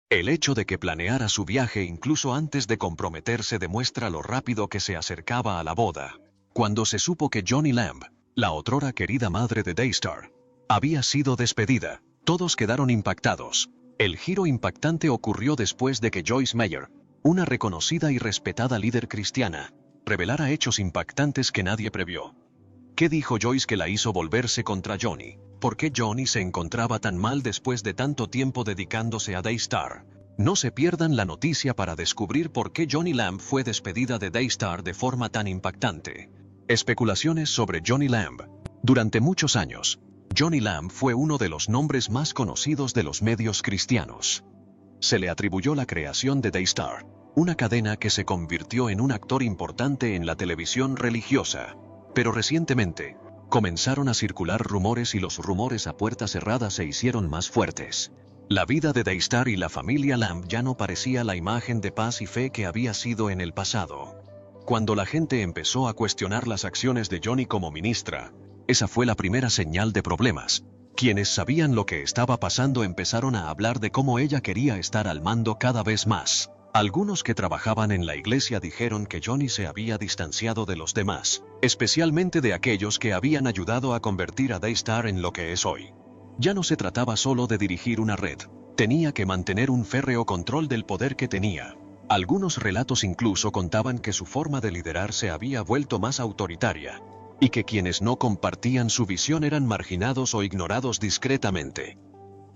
El hecho de que planeara su viaje incluso antes de comprometerse demuestra lo rápido que se acercaba a la boda. Cuando se supo que Johnny Lamb, la otrora querida madre de Daystar, había sido despedida, todos quedaron impactados. El giro impactante ocurrió después de que Joyce Meyer, una reconocida y respetada líder cristiana, revelara hechos impactantes que nadie previó. ¿Qué dijo Joyce que la hizo volverse contra Johnny? ¿Por qué Johnny se encontraba tan mal después de tanto tiempo dedicándose a Daystar? No se pierdan la noticia para descubrir por qué Johnny Lamb fue despedida de Daystar de forma tan impactante. Especulaciones sobre Johnny Lamb. Durante muchos años, Johnny Lamb fue uno de los nombres más conocidos de los medios cristianos. Se le atribuyó la creación de Daystar, una cadena que se convirtió en un actor importante en la televisión religiosa. Pero recientemente, comenzaron a circular rumores y los rumores a puerta cerrada se hicieron más fuertes. La vida de Daystar y la familia Lamb ya no parecía la imagen de paz y fe que había sido en el pasado. Cuando la gente empezó a cuestionar las acciones de Johnny como ministra, esa fue la primera señal de problemas. Quienes sabían lo que estaba pasando empezaron a hablar de cómo ella quería estar al mando cada vez más. Algunos que trabajaban en la iglesia dijeron que Johnny se había distanciado de los demás, especialmente de aquellos que habían ayudado a convertir a Daystar en lo que es hoy. Ya no se trataba solo de dirigir una red, tenía que mantener un férreo control del poder que tenía. Algunos relatos incluso contaban que su forma de liderar se había vuelto más autoritaria, y que quienes no compartían su visión eran marginados o ignorados discretamente.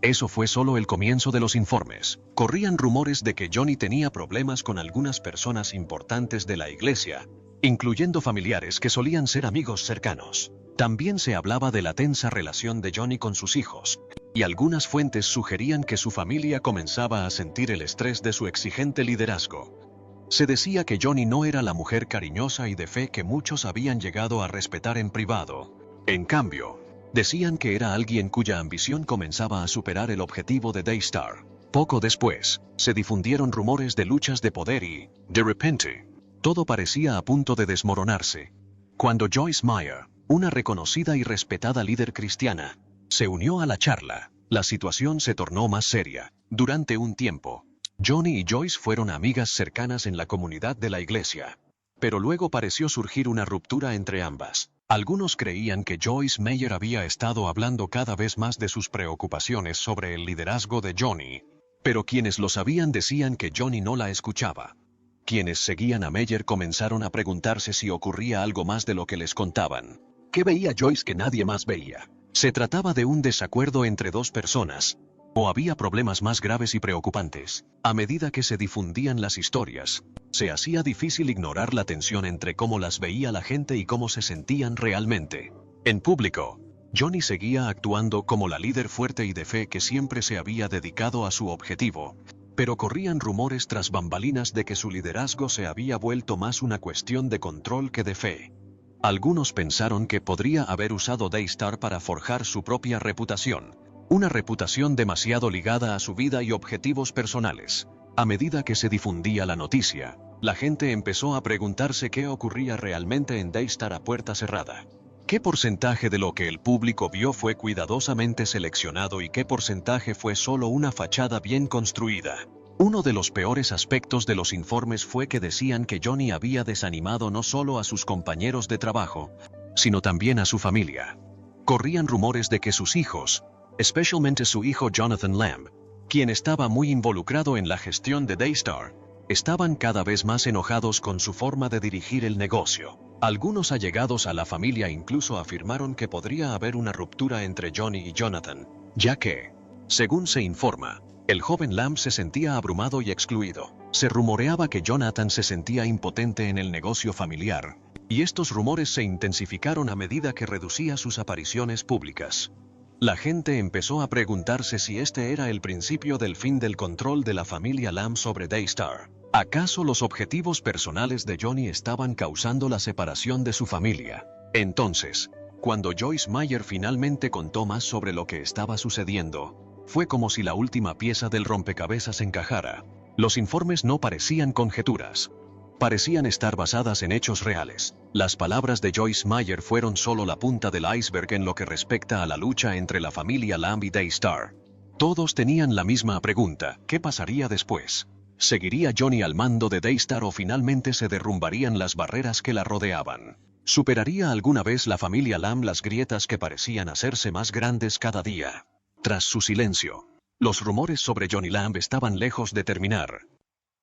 Eso fue solo el comienzo de los informes. Corrían rumores de que Johnny tenía problemas con algunas personas importantes de la iglesia, incluyendo familiares que solían ser amigos cercanos. También se hablaba de la tensa relación de Johnny con sus hijos, y algunas fuentes sugerían que su familia comenzaba a sentir el estrés de su exigente liderazgo. Se decía que Johnny no era la mujer cariñosa y de fe que muchos habían llegado a respetar en privado. En cambio, decían que era alguien cuya ambición comenzaba a superar el objetivo de Daystar. Poco después, se difundieron rumores de luchas de poder y, de repente, todo parecía a punto de desmoronarse. Cuando Joyce Meyer, una reconocida y respetada líder cristiana, se unió a la charla, la situación se tornó más seria. Durante un tiempo, Johnny y Joyce fueron amigas cercanas en la comunidad de la iglesia. Pero luego pareció surgir una ruptura entre ambas. Algunos creían que Joyce Meyer había estado hablando cada vez más de sus preocupaciones sobre el liderazgo de Johnny, pero quienes lo sabían decían que Johnny no la escuchaba. Quienes seguían a Meyer comenzaron a preguntarse si ocurría algo más de lo que les contaban. ¿Qué veía Joyce que nadie más veía? ¿Se trataba de un desacuerdo entre dos personas? ¿O había problemas más graves y preocupantes? A medida que se difundían las historias, se hacía difícil ignorar la tensión entre cómo las veía la gente y cómo se sentían realmente. En público, Johnny seguía actuando como la líder fuerte y de fe que siempre se había dedicado a su objetivo, pero corrían rumores tras bambalinas de que su liderazgo se había vuelto más una cuestión de control que de fe. Algunos pensaron que podría haber usado Daystar para forjar su propia reputación, una reputación demasiado ligada a su vida y objetivos personales. A medida que se difundía la noticia, la gente empezó a preguntarse qué ocurría realmente en Daystar a puerta cerrada. ¿Qué porcentaje de lo que el público vio fue cuidadosamente seleccionado y qué porcentaje fue solo una fachada bien construida? Uno de los peores aspectos de los informes fue que decían que Johnny había desanimado no solo a sus compañeros de trabajo, sino también a su familia. Corrían rumores de que sus hijos, especialmente su hijo Jonathan Lamb, quien estaba muy involucrado en la gestión de Daystar, estaban cada vez más enojados con su forma de dirigir el negocio. Algunos allegados a la familia incluso afirmaron que podría haber una ruptura entre Johnny y Jonathan, ya que, según se informa, el joven Lamb se sentía abrumado y excluido. Se rumoreaba que Jonathan se sentía impotente en el negocio familiar, y estos rumores se intensificaron a medida que reducía sus apariciones públicas. La gente empezó a preguntarse si este era el principio del fin del control de la familia Lamb sobre Daystar. ¿Acaso los objetivos personales de Johnny estaban causando la separación de su familia? Entonces, cuando Joyce Meyer finalmente contó más sobre lo que estaba sucediendo, fue como si la última pieza del rompecabezas encajara. Los informes no parecían conjeturas. Parecían estar basadas en hechos reales. Las palabras de Joyce Meyer fueron solo la punta del iceberg en lo que respecta a la lucha entre la familia Lamb y Daystar. Todos tenían la misma pregunta: ¿qué pasaría después? ¿Seguiría Johnny al mando de Daystar o finalmente se derrumbarían las barreras que la rodeaban? ¿Superaría alguna vez la familia Lamb las grietas que parecían hacerse más grandes cada día? Tras su silencio, los rumores sobre Johnny Lamb estaban lejos de terminar.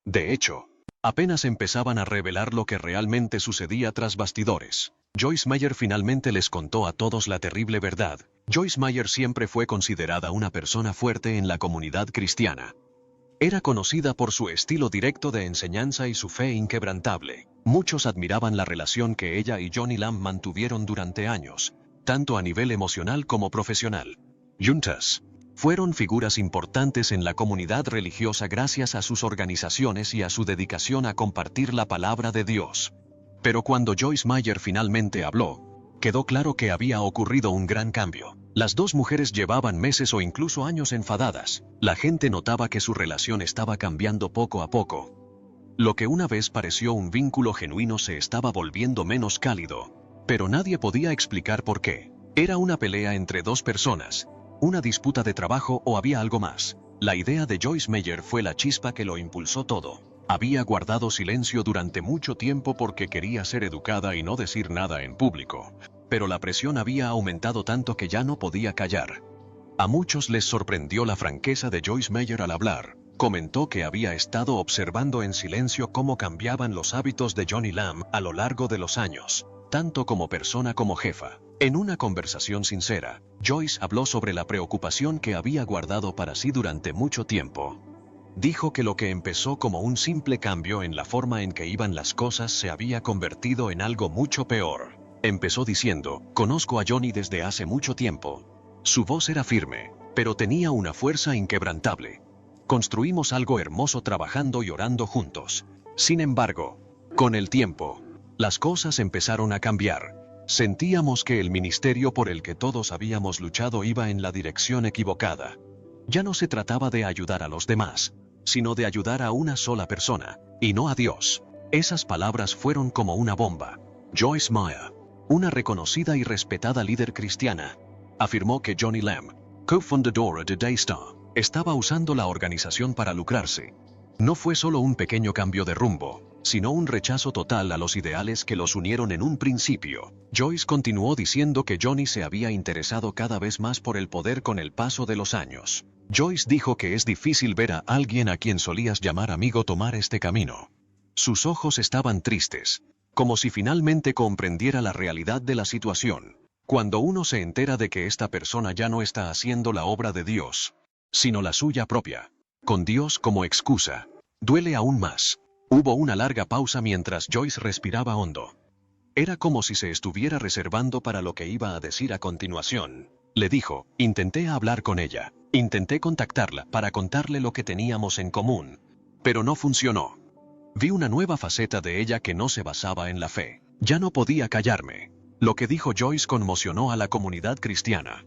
De hecho, apenas empezaban a revelar lo que realmente sucedía tras bastidores. Joyce Meyer finalmente les contó a todos la terrible verdad. Joyce Meyer siempre fue considerada una persona fuerte en la comunidad cristiana. Era conocida por su estilo directo de enseñanza y su fe inquebrantable. Muchos admiraban la relación que ella y Johnny Lamb mantuvieron durante años, tanto a nivel emocional como profesional. Juntas fueron figuras importantes en la comunidad religiosa gracias a sus organizaciones y a su dedicación a compartir la palabra de Dios. Pero cuando Joyce Meyer finalmente habló, quedó claro que había ocurrido un gran cambio. Las dos mujeres llevaban meses o incluso años enfadadas. La gente notaba que su relación estaba cambiando poco a poco. Lo que una vez pareció un vínculo genuino se estaba volviendo menos cálido. Pero nadie podía explicar por qué. ¿Era una pelea entre dos personas, una disputa de trabajo o había algo más? La idea de Joyce Meyer fue la chispa que lo impulsó todo. Había guardado silencio durante mucho tiempo porque quería ser educada y no decir nada en público. Pero la presión había aumentado tanto que ya no podía callar. A muchos les sorprendió la franqueza de Joyce Meyer al hablar. Comentó que había estado observando en silencio cómo cambiaban los hábitos de Johnny Lamb a lo largo de los años, tanto como persona como jefa. En una conversación sincera, Joyce habló sobre la preocupación que había guardado para sí durante mucho tiempo. Dijo que lo que empezó como un simple cambio en la forma en que iban las cosas se había convertido en algo mucho peor. Empezó diciendo: conozco a Johnny desde hace mucho tiempo. Su voz era firme, pero tenía una fuerza inquebrantable. Construimos algo hermoso trabajando y orando juntos. Sin embargo, con el tiempo, las cosas empezaron a cambiar. Sentíamos que el ministerio por el que todos habíamos luchado iba en la dirección equivocada. Ya no se trataba de ayudar a los demás, sino de ayudar a una sola persona, y no a Dios. Esas palabras fueron como una bomba. Joyce Meyer, una reconocida y respetada líder cristiana, afirmó que Johnny Lamb, cofundadora de Daystar, estaba usando la organización para lucrarse. No fue solo un pequeño cambio de rumbo, sino un rechazo total a los ideales que los unieron en un principio. Joyce continuó diciendo que Johnny se había interesado cada vez más por el poder con el paso de los años. Joyce dijo que es difícil ver a alguien a quien solías llamar amigo tomar este camino. Sus ojos estaban tristes, como si finalmente comprendiera la realidad de la situación. Cuando uno se entera de que esta persona ya no está haciendo la obra de Dios, sino la suya propia, con Dios como excusa, duele aún más. Hubo una larga pausa mientras Joyce respiraba hondo. Era como si se estuviera reservando para lo que iba a decir a continuación. Le dijo: intenté hablar con ella, intenté contactarla para contarle lo que teníamos en común, pero no funcionó. Vi una nueva faceta de ella que no se basaba en la fe. Ya no podía callarme. Lo que dijo Joyce conmocionó a la comunidad cristiana.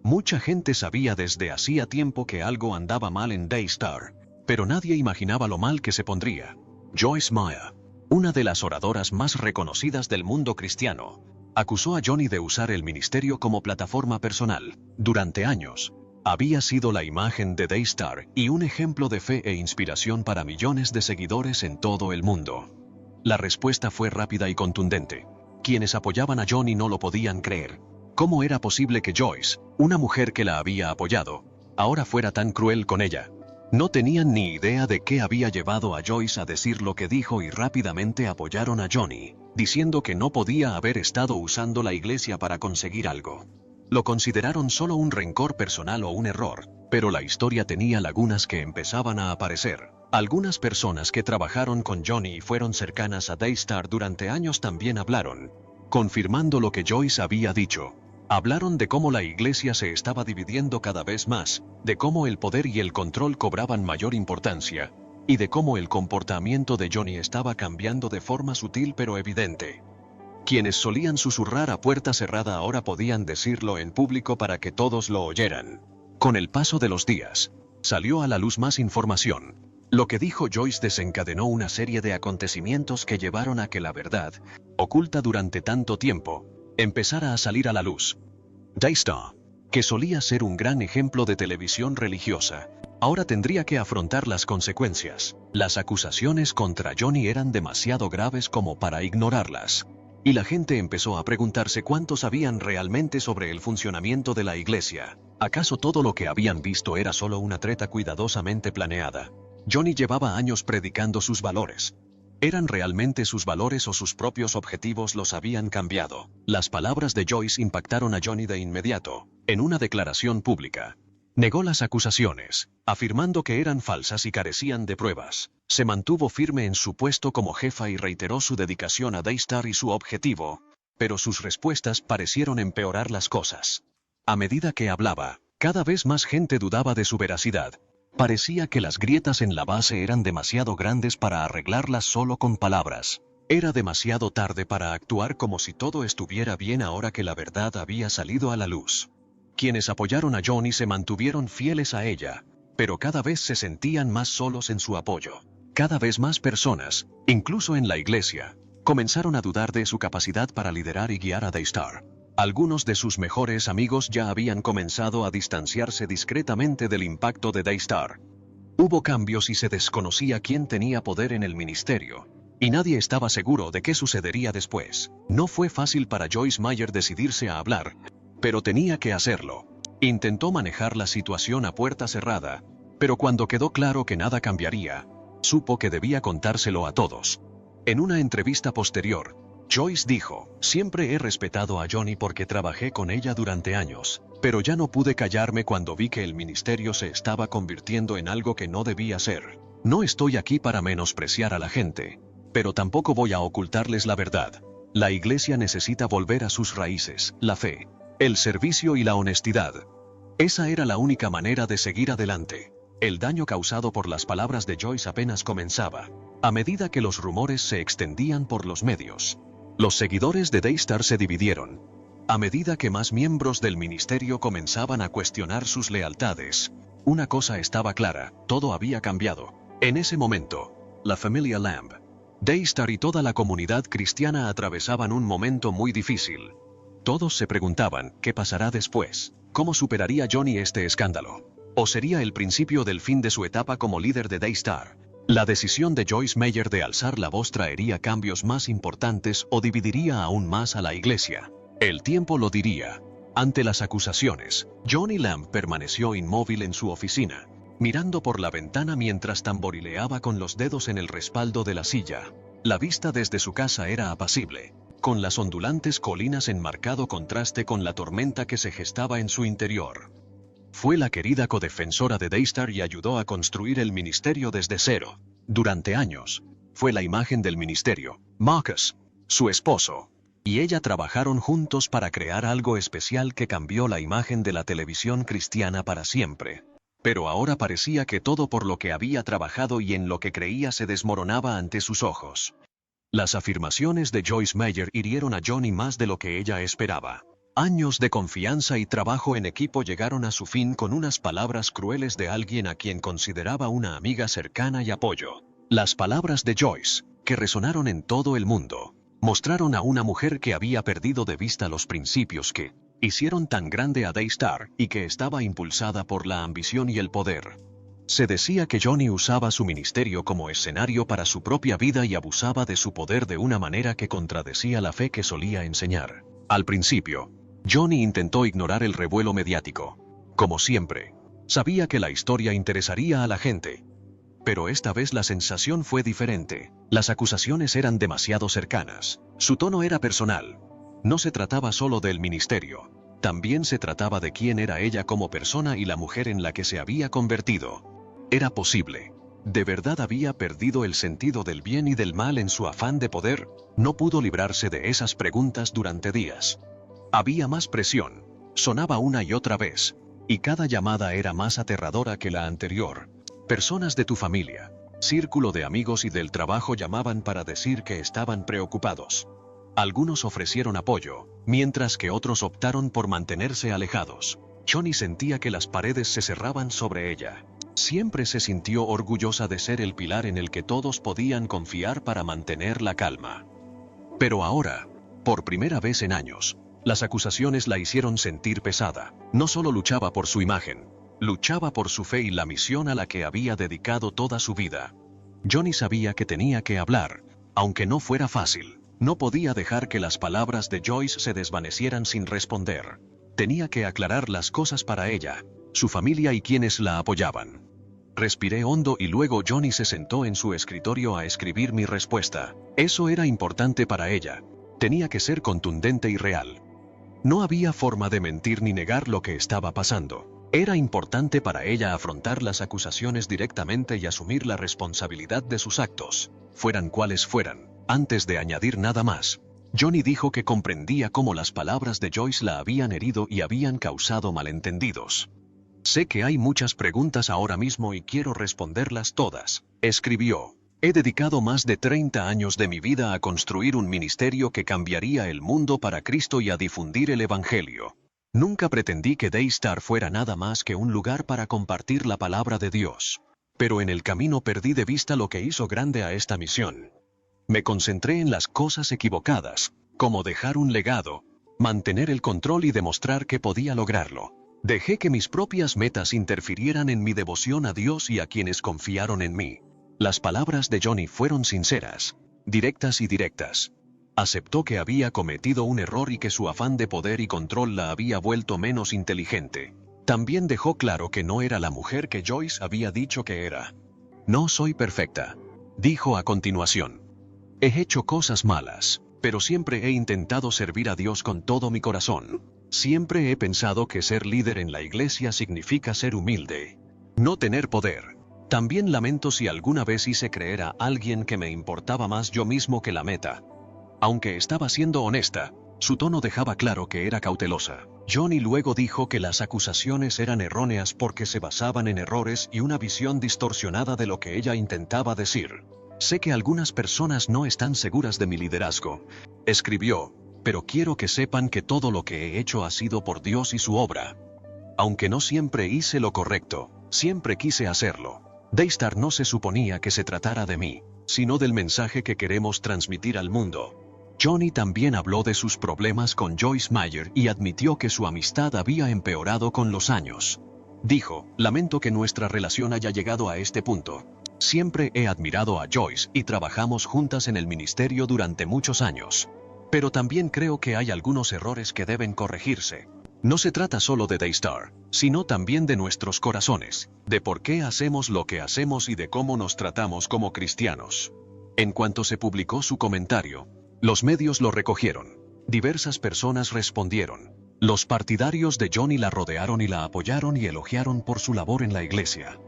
Mucha gente sabía desde hacía tiempo que algo andaba mal en Daystar, pero nadie imaginaba lo mal que se pondría. Joyce Meyer, una de las oradoras más reconocidas del mundo cristiano, acusó a Johnny de usar el ministerio como plataforma personal. Durante años, había sido la imagen de Daystar y un ejemplo de fe e inspiración para millones de seguidores en todo el mundo. La respuesta fue rápida y contundente. Quienes apoyaban a Johnny no lo podían creer. ¿Cómo era posible que Joyce, una mujer que la había apoyado, ahora fuera tan cruel con ella? No tenían ni idea de qué había llevado a Joyce a decir lo que dijo y rápidamente apoyaron a Johnny, diciendo que no podía haber estado usando la iglesia para conseguir algo. Lo consideraron solo un rencor personal o un error, pero la historia tenía lagunas que empezaban a aparecer. Algunas personas que trabajaron con Johnny y fueron cercanas a Daystar durante años también hablaron, confirmando lo que Joyce había dicho. Hablaron de cómo la iglesia se estaba dividiendo cada vez más, de cómo el poder y el control cobraban mayor importancia, y de cómo el comportamiento de Johnny estaba cambiando de forma sutil pero evidente. Quienes solían susurrar a puerta cerrada ahora podían decirlo en público para que todos lo oyeran. Con el paso de los días, salió a la luz más información. Lo que dijo Joyce desencadenó una serie de acontecimientos que llevaron a que la verdad, oculta durante tanto tiempo, empezara a salir a la luz. Daystar, que solía ser un gran ejemplo de televisión religiosa, ahora tendría que afrontar las consecuencias. Las acusaciones contra Johnny eran demasiado graves como para ignorarlas. Y la gente empezó a preguntarse cuánto sabían realmente sobre el funcionamiento de la iglesia. ¿Acaso todo lo que habían visto era solo una treta cuidadosamente planeada? Johnny llevaba años predicando sus valores. ¿Eran realmente sus valores o sus propios objetivos los habían cambiado? Las palabras de Joyce impactaron a Johnny de inmediato. En una declaración pública, negó las acusaciones, afirmando que eran falsas y carecían de pruebas. Se mantuvo firme en su puesto como jefa y reiteró su dedicación a Daystar y su objetivo, pero sus respuestas parecieron empeorar las cosas. A medida que hablaba, cada vez más gente dudaba de su veracidad. Parecía que las grietas en la base eran demasiado grandes para arreglarlas solo con palabras. Era demasiado tarde para actuar como si todo estuviera bien ahora que la verdad había salido a la luz. Quienes apoyaron a Johnny se mantuvieron fieles a ella, pero cada vez se sentían más solos en su apoyo. Cada vez más personas, incluso en la iglesia, comenzaron a dudar de su capacidad para liderar y guiar a Daystar. Algunos de sus mejores amigos ya habían comenzado a distanciarse discretamente del impacto de Daystar. Hubo cambios y se desconocía quién tenía poder en el ministerio, y nadie estaba seguro de qué sucedería después. No fue fácil para Joyce Meyer decidirse a hablar, pero tenía que hacerlo. Intentó manejar la situación a puerta cerrada, pero cuando quedó claro que nada cambiaría, supo que debía contárselo a todos. En una entrevista posterior, Joyce dijo: «Siempre he respetado a Johnny porque trabajé con ella durante años, pero ya no pude callarme cuando vi que el ministerio se estaba convirtiendo en algo que no debía ser. No estoy aquí para menospreciar a la gente, pero tampoco voy a ocultarles la verdad. La iglesia necesita volver a sus raíces, la fe, el servicio y la honestidad». Esa era la única manera de seguir adelante. El daño causado por las palabras de Joyce apenas comenzaba. A medida que los rumores se extendían por los medios, los seguidores de Daystar se dividieron. A medida que más miembros del ministerio comenzaban a cuestionar sus lealtades, una cosa estaba clara: todo había cambiado. En ese momento, la familia Lamb, Daystar y toda la comunidad cristiana atravesaban un momento muy difícil. Todos se preguntaban: ¿qué pasará después? ¿Cómo superaría Johnny este escándalo? ¿O sería el principio del fin de su etapa como líder de Daystar? La decisión de Joyce Meyer de alzar la voz traería cambios más importantes o dividiría aún más a la iglesia. El tiempo lo diría. Ante las acusaciones, Johnny Lamb permaneció inmóvil en su oficina, mirando por la ventana mientras tamborileaba con los dedos en el respaldo de la silla. La vista desde su casa era apacible, con las ondulantes colinas en marcado contraste con la tormenta que se gestaba en su interior. Fue la querida codefensora de Daystar y ayudó a construir el ministerio desde cero. Durante años, fue la imagen del ministerio. Marcus, su esposo, y ella trabajaron juntos para crear algo especial que cambió la imagen de la televisión cristiana para siempre. Pero ahora parecía que todo por lo que había trabajado y en lo que creía se desmoronaba ante sus ojos. Las afirmaciones de Joyce Meyer hirieron a Johnny más de lo que ella esperaba. Años de confianza y trabajo en equipo llegaron a su fin con unas palabras crueles de alguien a quien consideraba una amiga cercana y apoyo. Las palabras de Joyce, que resonaron en todo el mundo, mostraron a una mujer que había perdido de vista los principios que hicieron tan grande a Daystar y que estaba impulsada por la ambición y el poder. Se decía que Johnny usaba su ministerio como escenario para su propia vida y abusaba de su poder de una manera que contradecía la fe que solía enseñar. Al principio, Johnny intentó ignorar el revuelo mediático. Como siempre, sabía que la historia interesaría a la gente. Pero esta vez la sensación fue diferente. Las acusaciones eran demasiado cercanas. Su tono era personal. No se trataba solo del ministerio. También se trataba de quién era ella como persona y la mujer en la que se había convertido. Era posible. ¿De verdad había perdido el sentido del bien y del mal en su afán de poder? No pudo librarse de esas preguntas durante días. Había más presión. Sonaba una y otra vez, y cada llamada era más aterradora que la anterior. Personas de tu familia, círculo de amigos y del trabajo llamaban para decir que estaban preocupados. Algunos ofrecieron apoyo, mientras que otros optaron por mantenerse alejados. Johnny sentía que las paredes se cerraban sobre ella. Siempre se sintió orgullosa de ser el pilar en el que todos podían confiar para mantener la calma. Pero ahora, por primera vez en años, Las acusaciones la hicieron sentir pesada. No solo luchaba por su imagen, luchaba por su fe y la misión a la que había dedicado toda su vida. Johnny sabía que tenía que hablar, aunque no fuera fácil. No podía dejar que las palabras de Joyce se desvanecieran sin responder. Tenía que aclarar las cosas para ella, su familia y quienes la apoyaban. Respiré hondo y luego Johnny se sentó en su escritorio a escribir mi respuesta. Eso era importante para ella. Tenía que ser contundente y real. No había forma de mentir ni negar lo que estaba pasando. Era importante para ella afrontar las acusaciones directamente y asumir la responsabilidad de sus actos, fueran cuales fueran. Antes de añadir nada más, Johnny dijo que comprendía cómo las palabras de Joyce la habían herido y habían causado malentendidos. Sé que hay muchas preguntas ahora mismo y quiero responderlas todas, escribió. He dedicado más de 30 años de mi vida a construir un ministerio que cambiaría el mundo para Cristo y a difundir el Evangelio. Nunca pretendí que Daystar fuera nada más que un lugar para compartir la palabra de Dios. Pero en el camino perdí de vista lo que hizo grande a esta misión. Me concentré en las cosas equivocadas, como dejar un legado, mantener el control y demostrar que podía lograrlo. Dejé que mis propias metas interfirieran en mi devoción a Dios y a quienes confiaron en mí. Las palabras de Johnny fueron sinceras, directas y directas. Aceptó que había cometido un error y que su afán de poder y control la había vuelto menos inteligente. También dejó claro que no era la mujer que Joyce había dicho que era. No soy perfecta, dijo a continuación. He hecho cosas malas, pero siempre he intentado servir a Dios con todo mi corazón. Siempre he pensado que ser líder en la iglesia significa ser humilde, no tener poder. También lamento si alguna vez hice creer a alguien que me importaba más yo mismo que la meta. Aunque estaba siendo honesta, su tono dejaba claro que era cautelosa. Johnny luego dijo que las acusaciones eran erróneas porque se basaban en errores y una visión distorsionada de lo que ella intentaba decir. Sé que algunas personas no están seguras de mi liderazgo, escribió, pero quiero que sepan que todo lo que he hecho ha sido por Dios y su obra. Aunque no siempre hice lo correcto, siempre quise hacerlo. Daystar no se suponía que se tratara de mí, sino del mensaje que queremos transmitir al mundo. Johnny también habló de sus problemas con Joyce Meyer y admitió que su amistad había empeorado con los años. Dijo, lamento que nuestra relación haya llegado a este punto. Siempre he admirado a Joyce y trabajamos juntas en el ministerio durante muchos años. Pero también creo que hay algunos errores que deben corregirse. No se trata solo de Daystar, sino también de nuestros corazones, de por qué hacemos lo que hacemos y de cómo nos tratamos como cristianos. En cuanto se publicó su comentario, los medios lo recogieron. Diversas personas respondieron. Los partidarios de Johnny la rodearon y la apoyaron y elogiaron por su labor en la iglesia.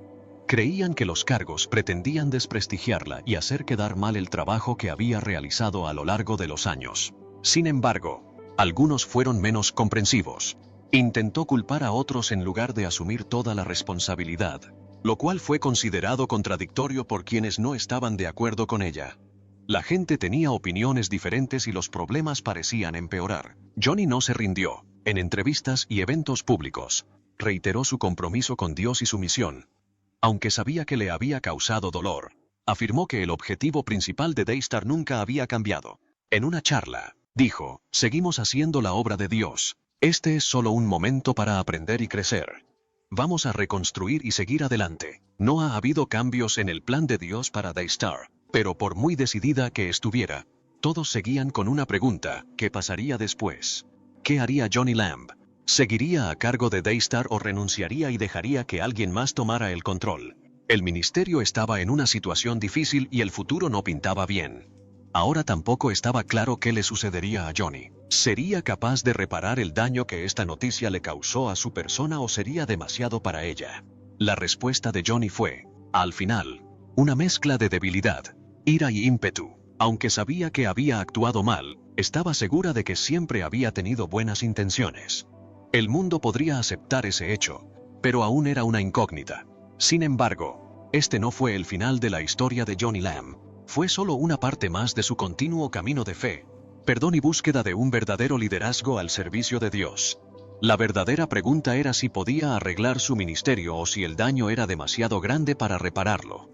Creían que los cargos pretendían desprestigiarla y hacer quedar mal el trabajo que había realizado a lo largo de los años. Sin embargo, algunos fueron menos comprensivos. Intentó culpar a otros en lugar de asumir toda la responsabilidad, lo cual fue considerado contradictorio por quienes no estaban de acuerdo con ella. La gente tenía opiniones diferentes y los problemas parecían empeorar. Johnny no se rindió. En entrevistas y eventos públicos, reiteró su compromiso con Dios y su misión. Aunque sabía que le había causado dolor, afirmó que el objetivo principal de Daystar nunca había cambiado. En una charla, dijo, seguimos haciendo la obra de Dios. Este es solo un momento para aprender y crecer. Vamos a reconstruir y seguir adelante. No ha habido cambios en el plan de Dios para Daystar, pero por muy decidida que estuviera, todos seguían con una pregunta: ¿qué pasaría después? ¿Qué haría Johnny Lamb? ¿Seguiría a cargo de Daystar o renunciaría y dejaría que alguien más tomara el control? El ministerio estaba en una situación difícil y el futuro no pintaba bien. Ahora tampoco estaba claro qué le sucedería a Johnny. ¿Sería capaz de reparar el daño que esta noticia le causó a su persona o sería demasiado para ella? La respuesta de Johnny fue, al final, una mezcla de debilidad, ira y ímpetu. Aunque sabía que había actuado mal, estaba segura de que siempre había tenido buenas intenciones. El mundo podría aceptar ese hecho, pero aún era una incógnita. Sin embargo, este no fue el final de la historia de Johnny Lamb. Fue solo una parte más de su continuo camino de fe, perdón y búsqueda de un verdadero liderazgo al servicio de Dios. La verdadera pregunta era si podía arreglar su ministerio o si el daño era demasiado grande para repararlo.